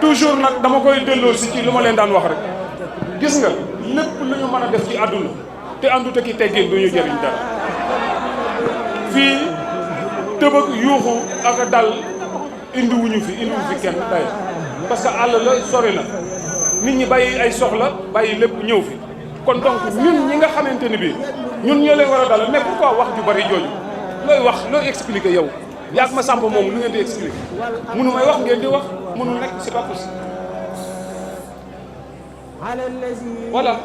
toujours nag dama koy delloo si ci lu ma leen daan wax rek gis nga lépp lu ñu mën a def ci àdduna te àndut ak i teggin du ñu jëriñ dara fii tëbëg yuuxu ak a dal indiwuñu fi kenn day parce que àll la sori na nit ñi bàyyi ay soxla bàyyi lépp ñëw fi kon donc ñun ñi nga xamante ni bii ñun ñoo leen war a dalal mais pourquoi wax ju bari jooju looy wax looy expliquer yow yaag ma sàmp moom lu ngeen di expliquer mënu may wax ngeen di wax mënul nekk c'est pas possible voilà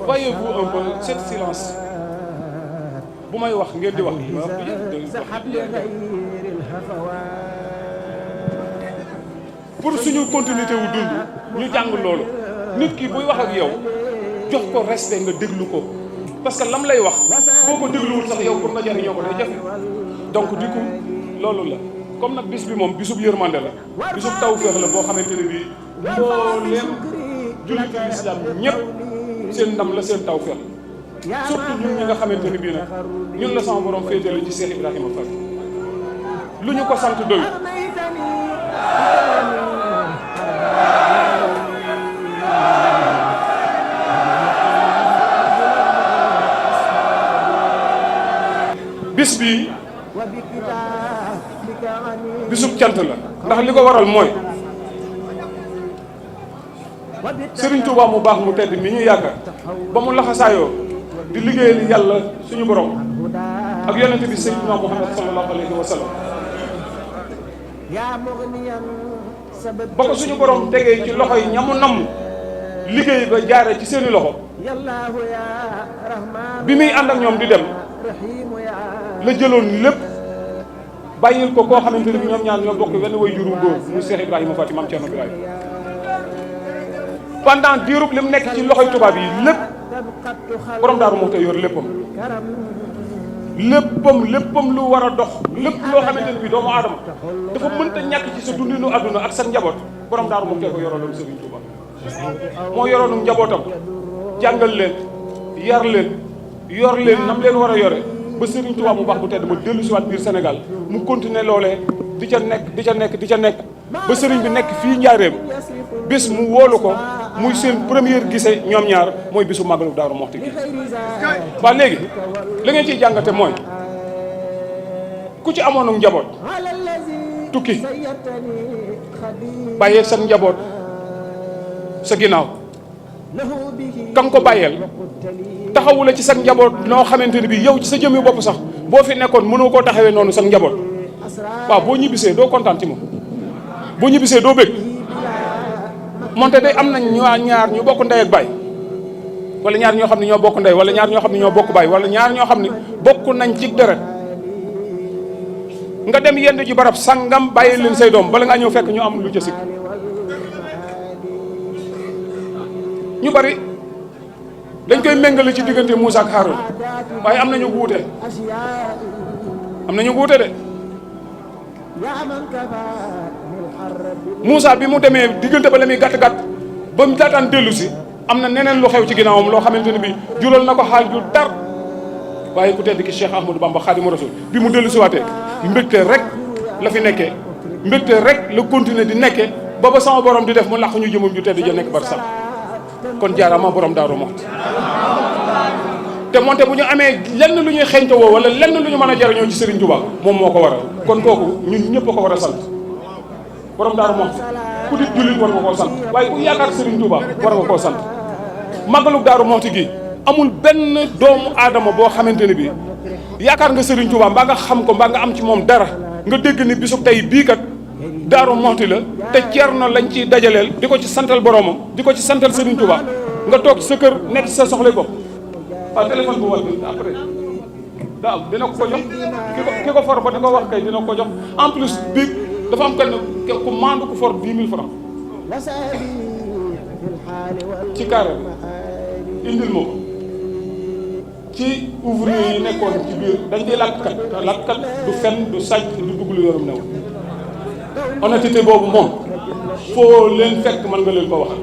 voyez-vous un peu cet silence bu may wax ngeen di wax li ma wax pour suñu continuité wu dund ñu jàng loolu nit ki buy wax ak yow jox ko respect nga déglu ko parce que lam lay wax boo ko dégluwul sax yow pour nga jariñoo ko day jafe donc du coup loolu la comme nag bis bi moom bisub yërmande la bisub tawféex la boo xamante ne bii mbooleem jullitu lislaam ñëpp seen ndam la seen tawféex surtout ñun ñi nga xamante ne bii nag ñun la sama borom féetale ci Cheikh Ibrahima Fall lu ñu ko sant doy bis bi bisub cant la ndax li ko waral mooy Serigne Touba mu baax mu tedd mi ñu yaakaar ba mu laxasaayoo di liggéeyal yàlla suñu borom ak yonente bi Seydina Muhammad sallallahu alayhi wa sallam ba ko suñu borom tegee ci loxo yi ñamu namm liggéey ba jaare ci seeni loxo bi muy ànd ak ñoom di dem la jëloon lépp bàyyil ko koo xamante ne bi ñoom ñaar ñoo bokk wenn way juru góor mu Cheikh Ibrahima Faty Mame Thierno Birahim pendant diirub li mu nekk ci loxoy tubaab yi lépp borom Daaru Muxti yor léppam lu war a dox lépp loo xamante ne bi doomu aadama dafa mënta ñàkk ci sa dundinu àdduna ak sa njaboot borom Daaru Muxti ko yoraloon Serigne Touba moo yoroonu njabootam jàngal leen yar leen yor leen nam leen war a yore ba Serigne Touba mu baax bu tedd ma dellu si waat biir Sénégal mu continuer loolee di ca nekk ba Serigne bi nekk fii Njaaréem bis mu wóolu ko muy seen première gise ñoom ñaar mooy bisu màggalu Daaru Muxti gi waa léegi la ngeen ciy jàngate mooy ku ci amoon ak njaboot tukki bàyyee sa njaboot sa ginnaaw kam ko bàyyeel taxawu la ci sa njaboot noo xamante ne bii yow ci sa jëmmi bopp sax boo fi nekkoon mënoo koo taxawee noonu sa njaboot waaw boo ñibbisee doo kontaan ci moom boo ñibbisee doo bëgg moonte day am nañ ñaar ñu bokk ndey ak baay wala ñaar ñoo xam ne ñoo bokk ndey wala ñaar ñoo xam ne ñoo bokk baay wala ñaar ñoo xam ne bokk nañ ci deret nga dem yenn ji barab sangam bàyyi leen say doom bala ngaa ñëw fekk ñu am lu ca sikk ñu bari dañ koy méngale ci diggante Moussa ak Haroun waaye am nañu wuute de Moussa bi mu demee diggante ba la muy gàtt ba mu daataan dellu si am na neneen lu xew ci ginnaawam loo xamante ne bi jural na ko xaal ju tar waaye ku tedd ki Cheikh Ahmadou Bamba Khadimu Rasul bi mu dellu si waatee mbégte rek la fi nekkee mbégte rek la continuer di nekkee ba sama borom di def mu làq ñu jëmum ju tedd ja nekk bar sax kon jaarama borom Daaru Muxti te moonte bu ñu amee lenn lu ñuy xeeñto woo wala lenn lu ñu mën a jariñoo ci Serigne Touba moom moo ko waral kon kooku ñun ñëpp a ko war a sant borom Daaru Muxti ku di jullit war nga koo sant waaye ku yaakaar Serigne Touba war nga koo sant màggalu Daaru Muxti gi amul benn doomu aadama boo xamante ne bi yaakaar nga Serigne Touba mbaa nga xam ko mbaa nga am ci moom dara nga dégg ni bisub tey bii kat Daaru Muxti la te Ceerno lañ ci dajaleel di ko ci santal boromam di ko ci santal Serigne Touba nga toog sa kër nekk sa soxla bopp waaw téléphone bu wal bi après daa am dina ko jox ki ko for ba di ko wax kay dina ko jox en plus bi dafa am kenn ku maandu ku for 10 000 francs ci carré indil ma ko ci ouvrier yi nekkoon ci biir dañ di lakkat du fen du sàcc du dugg lu yorom new honnêteté boobu moom foo leen fekk mën nga leen ko waxal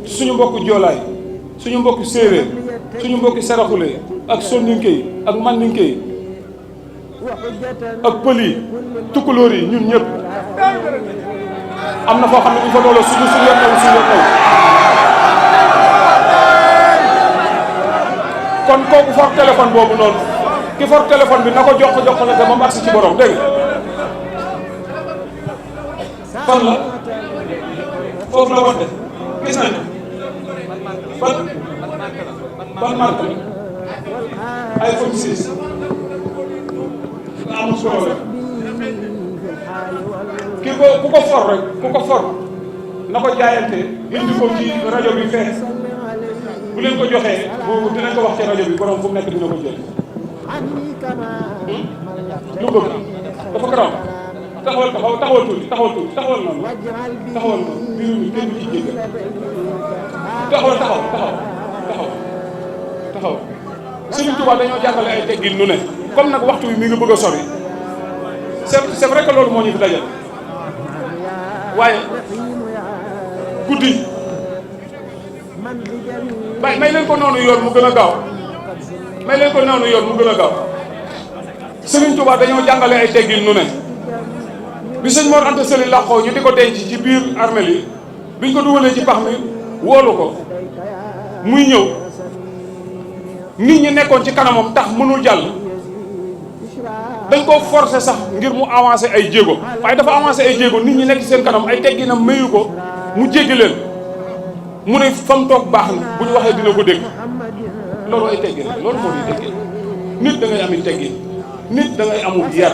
suñu mbokku joolaay suñu mbokku séeréer suñu mbokku saraxule ak sondinke yi ak mandinke yi ak pël yi tukulóor yi ñun ñëpp am na foo xam ne bu ñu fa dooloo suñu yoon kon kooku for téléphone boobu noonu ki for téléphone bi na ko jox la te ba mu agsi ci borom dégg nga fan la foofu la wax de gis nañ ban marque la iPhone 6 nga amul problème ku ko for rek ku ko for na ko jaayante indi ko ci rajo bi fekk bu leen ko joxee bu dinañ ko wax ci rajo bi borom fu mu nekk dina ko jël lu bëgg dafa garaaw taxawal tuuti noonu biir mi kenn du ci jéggal taxaw Sëriñ Tuubaa dañoo jàngale ay teggin nu ne comme nag waxtu wi mi ngi bëgg a sori c'est vrai que loolu moo ñu fi dajal waaye guddi may leen ko noonu yoon mu gën a gaaw Sëriñ Tuubaa dañoo jàngale ay teggin nu ne bi sëñ Mor Anta Sali làqoo ñu di ko denc ci biir armeel yi biñ ko dugalee ci pax mi woolu ko muy ñëw nit ñi nekkoon ci kanamam tax mënul jàll dañ ko forcer sax ngir mu avancer ay jéego waaye dafa avancer ay jéego nit ñi nekk seen kanam ay tegginam mayu ko mu jéggi leen mu ne fa mu toog baax na bu ñu waxee dina ko dégg loolu ay teggin loolu moo di teggin nit da ngay am teggin nit da ngay amul yar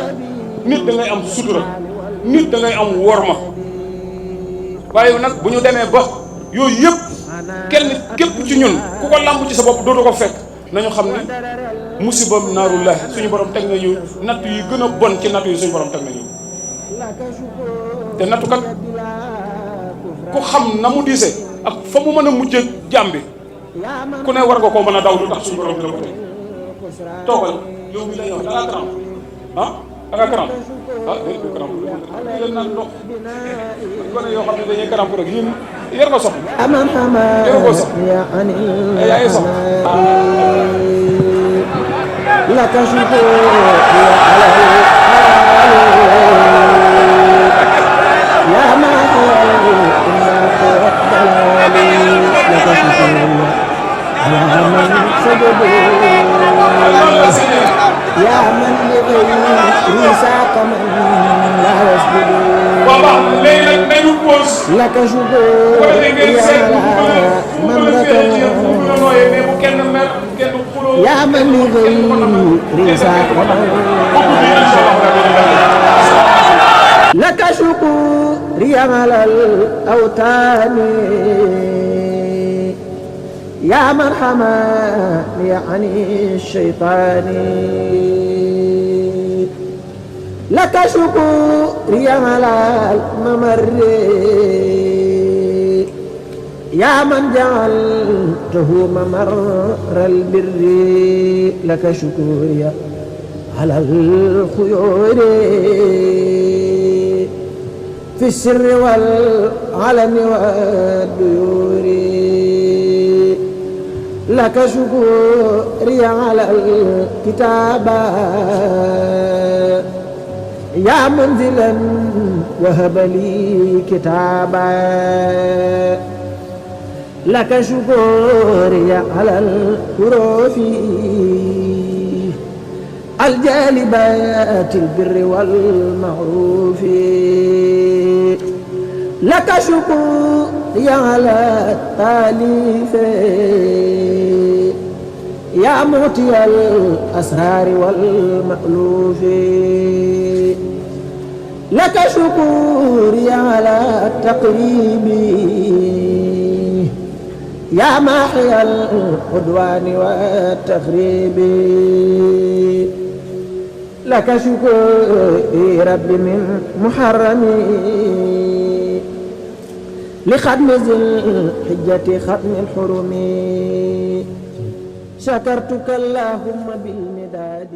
nit da ngay am sutura nit da ngay am worma waaye nag bu ñu demee ba yooyu yëpp kenn képp ci ñun ku ko lamb ci sa bopp dootu ko fekk nañu xam ne musibam naarullah suñu borom teg nañu natt yi gën a bon ci natt yi suñu borom teg nañu te nattu kat ku xam na mu diise ak fa mu mën a mujjee jàmm bi ku ne war nga koo mën a daw lu tax suñu borom dina ko teg toogal yow mi la yow da ngaa karam da ngaa karam déedéet du karam leen naan ndox gone yoo xam ne dañuy karam rek yéen yor nga soxla yor nga soxla yaa ngi soxla لك شكور يا ما لك شكور على من سجد يا من لغير ساق من لا يسجد لك شكور يا من لغير ساق لك شكور يا على الأوتان يا من حماني عن الشيطان لك شكور يا على الممر يا من جعلته ممر البر لك شكور يا على الخيور في السر والعلن والديور لك شكوري على الكتابة يا منزلا وهب لي كتابا لك شكوري على الحروف الجالبات البر والمعروف لك شكوري على التاليف يا معطي الأسرار والمألوف لك شكوري على التقريب يا ماحي العدوان والتخريب لك شكوري رب من محرم لختم ذي الحجة ختم الحرم شكرتك اللهم بالمداد